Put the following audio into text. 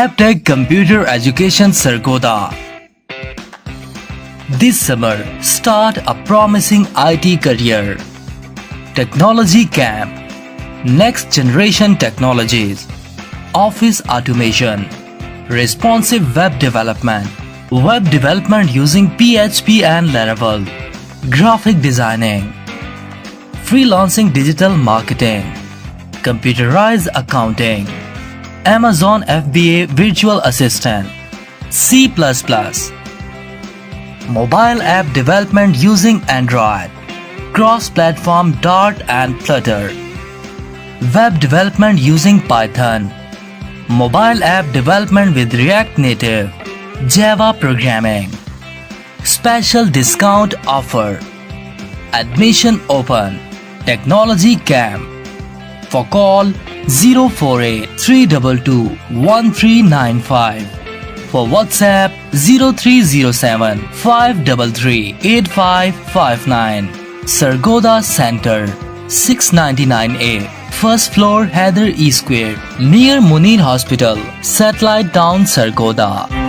Aptech Computer Education Sargodha. This summer, start a promising IT career. Technology Camp. Next Generation Technologies. Office Automation. Responsive Web Development. Web Development using PHP and Laravel. Graphic Designing. Freelancing Digital Marketing. Computerized Accounting. Amazon FBA Virtual Assistant. C++. Mobile App Development using Android. Cross-platform Dart and Flutter. Web Development using Python. Mobile App Development with React Native. Java Programming. Special Discount Offer. Admission Open. Technology Camp. For call 048 322 1395. For WhatsApp 0307 533 8559. Sargodha Center 699A, First floor Heather E Square, near Munir Hospital, Satellite Town Sargodha.